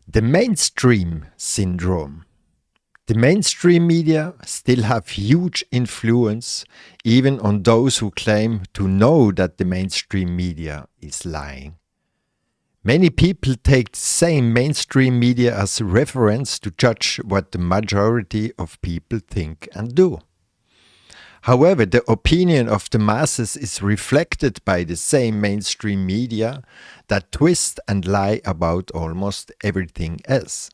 The mainstream syndrome. The mainstream media still have huge influence even on those who claim to know that the mainstream media is lying. Many people take the same mainstream media as reference to judge what the majority of people think and do. However, the opinion of the masses is reflected by the same mainstream media that twist and lie about almost everything else.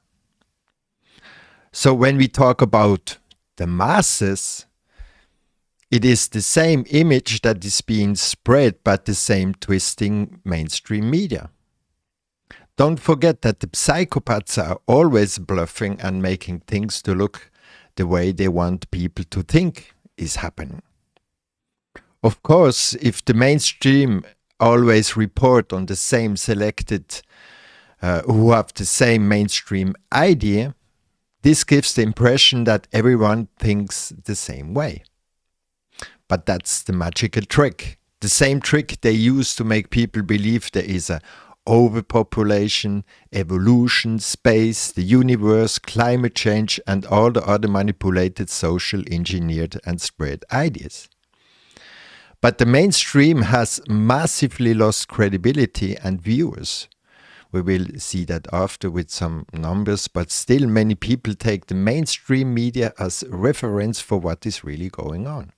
So when we talk about the masses, it is the same image that is being spread by the same twisting mainstream media. Don't forget that the psychopaths are always bluffing and making things to look the way they want people to think is happening. Of course, if the mainstream always report on the same selected who have the same mainstream idea, this gives the impression that everyone thinks the same way. But that's the magical trick. The same trick they use to make people believe there is a overpopulation, evolution, space, the universe, climate change, and all the other manipulated, social, engineered, and spread ideas. But the mainstream has massively lost credibility and viewers. We will see that after with some numbers, but still many people take the mainstream media as reference for what is really going on.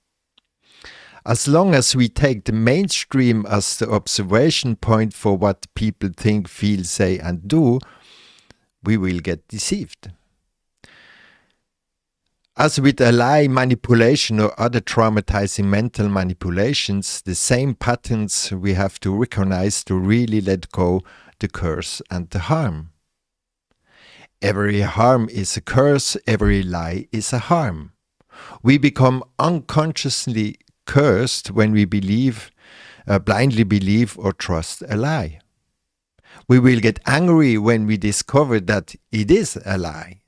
As long as we take the mainstream as the observation point for what people think, feel, say and do, we will get deceived. As with a lie manipulation or other traumatizing mental manipulations, the same patterns we have to recognize to really let go the curse and the harm. Every harm is a curse, every lie is a harm. We become unconsciously cursed when we blindly believe or trust a lie. We will get angry when we discover that it is a lie.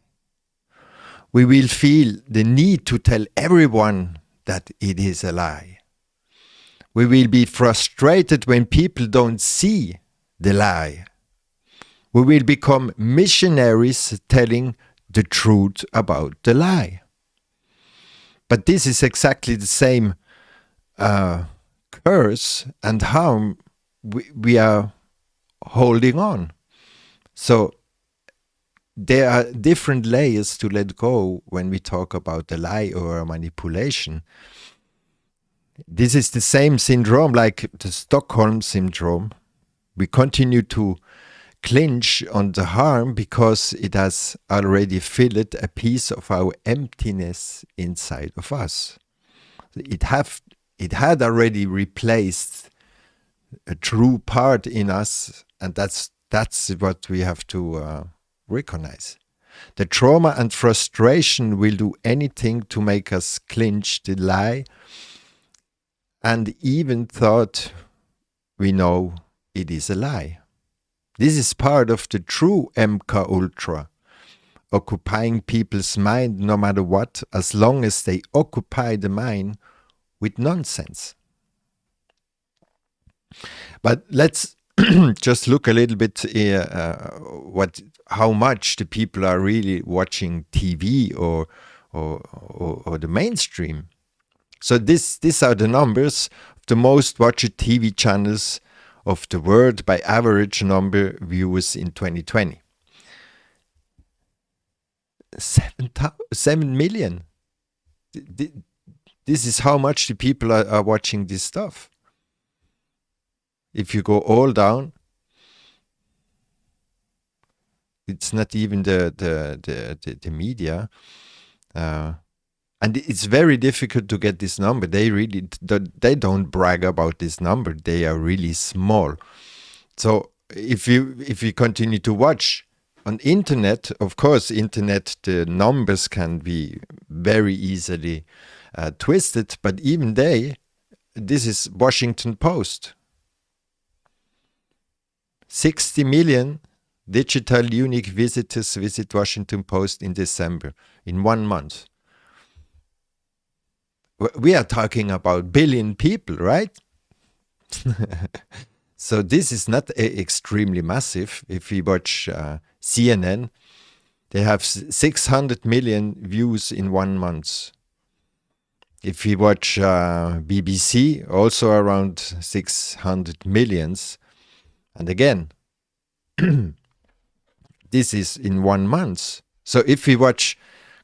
We will feel the need to tell everyone that it is a lie. We will be frustrated when people don't see the lie. We will become missionaries telling the truth about the lie. But this is exactly the same curse and harm we are holding on. So there are different layers to let go when we talk about a lie or a manipulation. This is the same syndrome like the Stockholm syndrome. We continue to clinch on the harm because it has already filled a piece of our emptiness inside of us. It had already replaced a true part in us, and that's what we have to recognize. The trauma and frustration will do anything to make us clinch the lie, and even thought we know it is a lie. This is part of the true MK Ultra, occupying people's mind no matter what, as long as they occupy the mind with nonsense. But let's just look a little bit how much the people are really watching TV or the mainstream. So these are the numbers of the most watched TV channels of the world by average number viewers in 2020. 7 million. This is how much the people are watching this stuff. If you go all down, it's not even the media. And it's very difficult to get this number. They don't brag about this number. They are really small. So if you continue to watch on internet, of course, internet, the numbers can be very easily twisted. But even this is Washington Post. 60 million digital unique visitors visit Washington Post in December, in 1 month. We are talking about billion people, right? So this is not extremely massive. If we watch CNN, they have 600 million views in 1 month. If we watch BBC, also around 600 millions. And again, this is in 1 month. So if we watch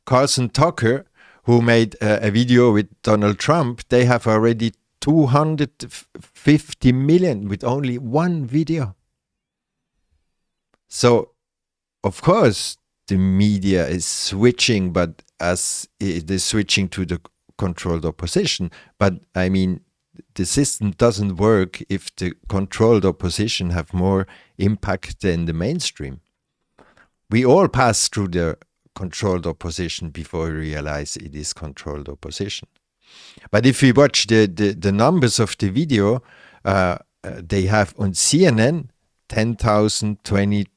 Carlson Tucker, who made a video with Donald Trump, they have already 250 million with only one video. So, of course, the media is switching, but as it is switching to the controlled opposition. But I mean, the system doesn't work if the controlled opposition have more impact than the mainstream. We all pass through the controlled opposition before we realize it is controlled opposition. But if we watch the numbers of the video, they have on CNN 10,000, 20,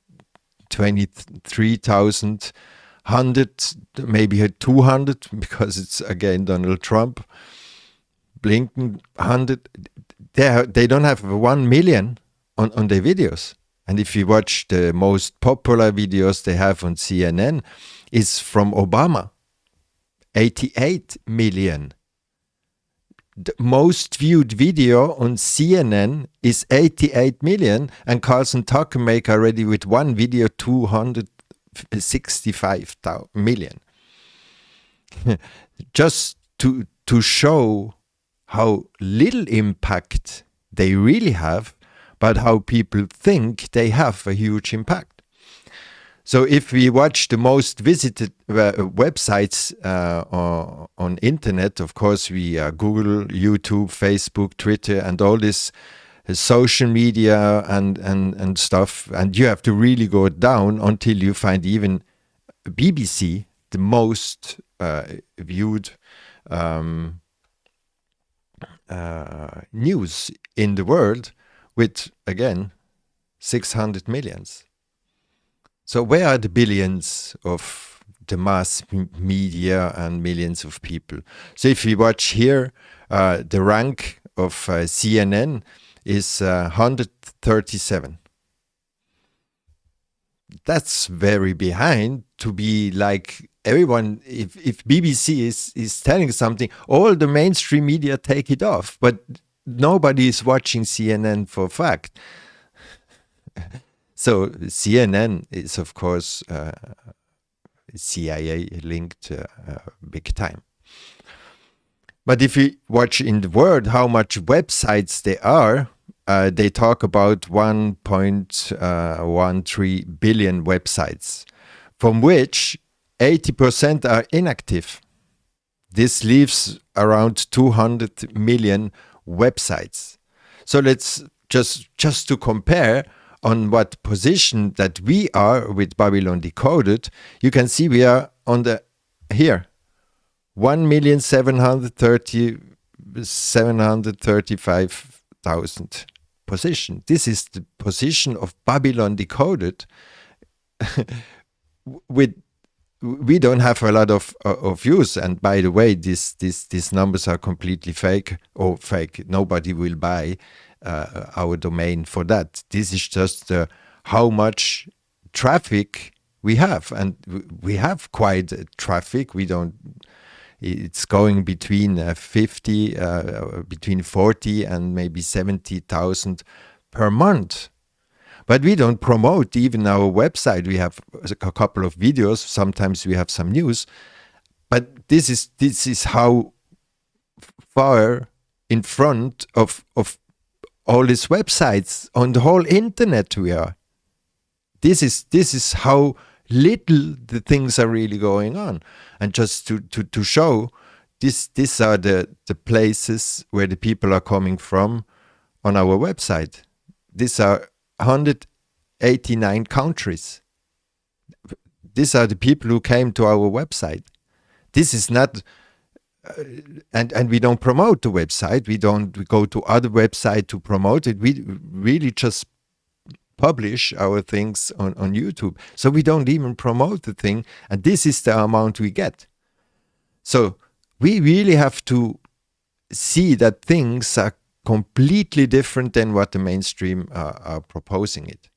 23,000, 100, maybe 200, because it's again Donald Trump. Blinken 100. They don't have 1 million on their videos. And if you watch the most popular videos they have on CNN, is from Obama, 88 million. The most viewed video on CNN is 88 million, and Carlson Tucker make already with one video 265 million. Just to show how little impact they really have, but how people think they have a huge impact. So if we watch the most visited websites on internet, of course we Google, YouTube, Facebook, Twitter, and all this social media and stuff, and you have to really go down until you find even BBC, the most viewed news in the world, with again 600 millions. So where are the billions of the mass media and millions of people? So if we watch here, the rank of CNN is 137. That's very behind to be like everyone. If BBC is telling something, all the mainstream media take it off, but nobody is watching CNN for fact. So CNN is, of course, CIA linked big time. But if you watch in the world how much websites there are, they talk about 1.13 billion websites, from which 80% are inactive. This leaves around 200 million websites. So let's just to compare on what position that we are with Babylon Decoded, you can see we are on the here 1,735,000 position. This is the position of Babylon Decoded. We don't have a lot of views, and by the way, these numbers are completely fake. Nobody will buy our domain for that. This is just how much traffic we have, and we have quite traffic. It's going between between 40 and maybe 70,000 per month. But we don't promote even our website. We have a couple of videos. Sometimes we have some news. But this is how far in front of all these websites on the whole internet we are. This is how little the things are really going on. And just to show, these are the places where the people are coming from on our website. These are 189 countries. These are the people who came to our website. This is not, and we don't promote the website. We go to other websites to promote it. We really just publish our things on YouTube. So we don't even promote the thing. And this is the amount we get. So we really have to see that things are completely different than what the mainstream are proposing it.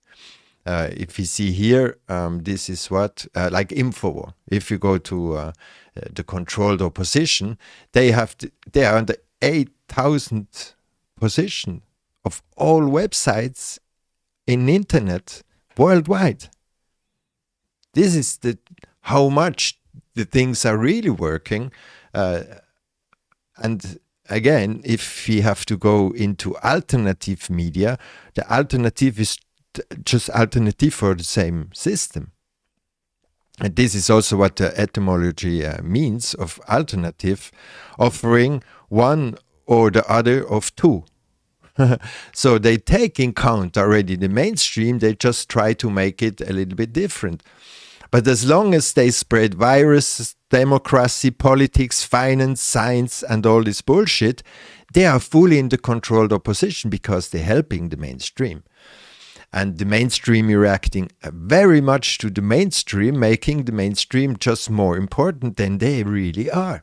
If you see here, this is what, like Infowar. If you go to the controlled opposition, they are on the 8,000th position of all websites in internet worldwide. This is how much the things are really working. And again, if we have to go into alternative media, the alternative is just alternative for the same system. And this is also what the etymology means of alternative, offering one or the other of two. So they take in count already the mainstream, they just try to make it a little bit different. But as long as they spread viruses, democracy, politics, finance, science, and all this bullshit, they are fully in the controlled opposition because they're helping the mainstream. And the mainstream reacting very much to the mainstream, making the mainstream just more important than they really are.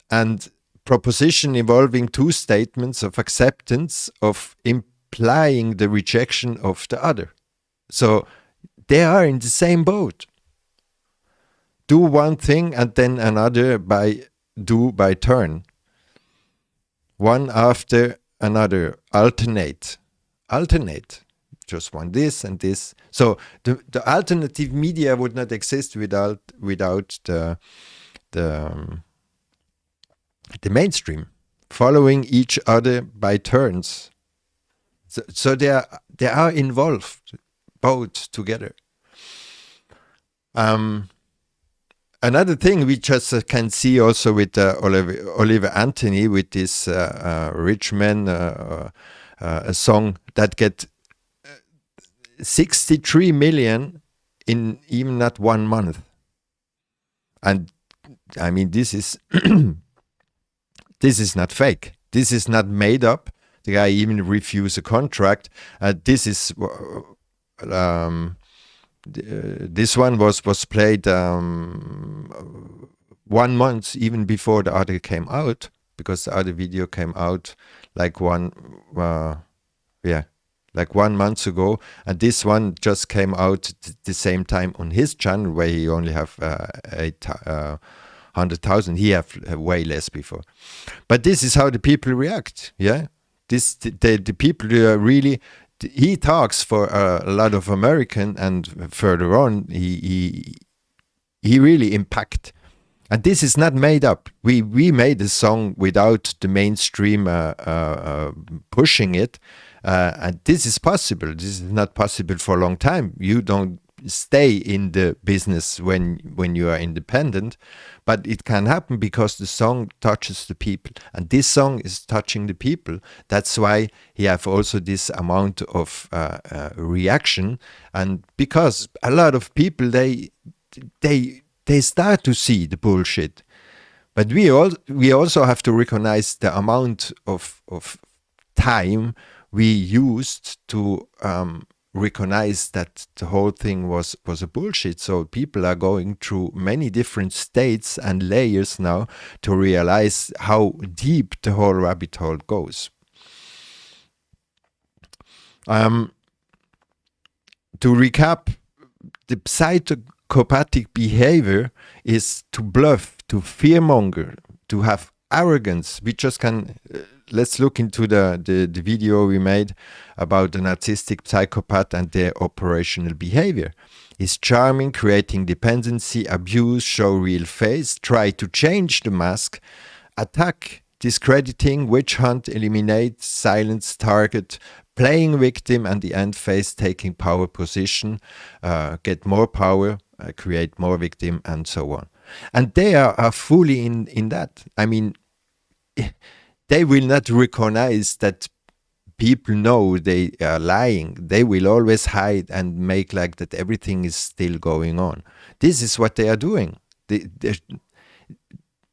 And proposition involving two statements of acceptance of implying the rejection of the other. So they are in the same boat. Do one thing and then another by turn. One after another. Alternate. Just one this and this. So the alternative media would not exist without the mainstream following each other by turns. So they are involved both together. Another thing we just can see also with Oliver Anthony with this Rich Man, a song that get 63 million in even not 1 month. And I mean, this is this is not fake. This is not made up. The guy even refused a contract. This is this one was played 1 month even before the other came out, because the other video came out like 1 month ago, and this one just came out the same time on his channel, where he only have 800,000. He have way less before. But this is how the people react. Yeah, the people really. He talks for a lot of American, and further on, he really impact. And this is not made up. We made a song without the mainstream pushing it, and this is possible. This is not possible for a long time. You don't stay in the business when you are independent, but it can happen because the song touches the people, and this song is touching the people. That's why he have also this amount of reaction, and because a lot of people they start to see the bullshit. But we also have to recognize the amount of time we used to recognize that the whole thing was a bullshit. So people are going through many different states and layers now to realize how deep the whole rabbit hole goes. To recap, the psychopathic behavior is to bluff, to fearmonger, to have arrogance. We just can let's look into the video we made about the narcissistic psychopath and their operational behavior. He's charming, creating dependency, abuse, show real face, try to change the mask, attack, discrediting, witch hunt, eliminate, silence, target, playing victim, and the end phase, taking power position, get more power, create more victim, and so on. And they are fully in that. I mean, they will not recognize that people know they are lying. They will always hide and make like that everything is still going on. This is what they are doing.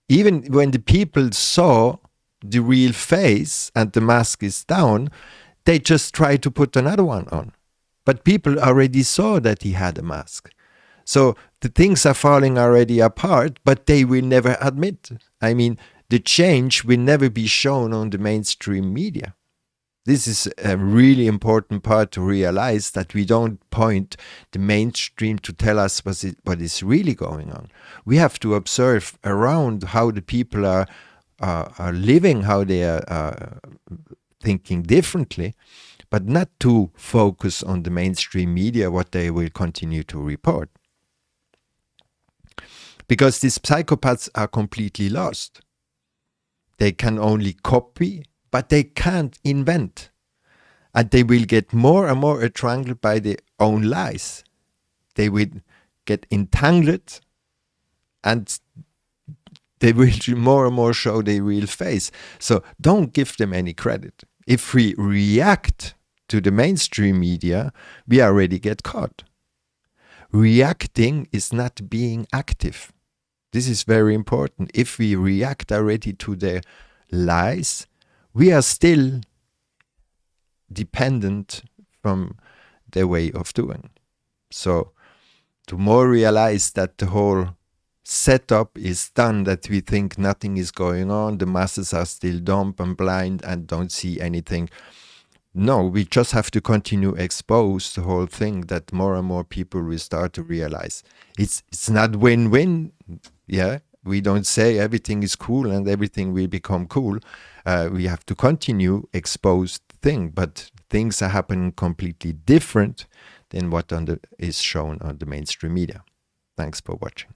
Even when the people saw the real face and the mask is down, they just try to put another one on. But people already saw that he had a mask. So the things are falling already apart, but they will never admit. I mean, the change will never be shown on the mainstream media. This is a really important part to realize, that we don't point the mainstream to tell us what is really going on. We have to observe around how the people are living, how they are thinking differently, but not to focus on the mainstream media, what they will continue to report. Because these psychopaths are completely lost. They can only copy, but they can't invent. And they will get more and more entangled by their own lies. They will get entangled, and they will more and more show their real face. So don't give them any credit. If we react to the mainstream media, we already get caught. Reacting is not being active. This is very important. If we react already to their lies, we are still dependent from their way of doing. So to more realize that the whole setup is done, that we think nothing is going on, the masses are still dumb and blind and don't see anything. No, we just have to continue expose the whole thing, that more and more people will start to realize it's not win-win. Yeah, we don't say everything is cool and everything will become cool. We have to continue expose thing, but things are happening completely different than what is shown on the mainstream media. Thanks for watching.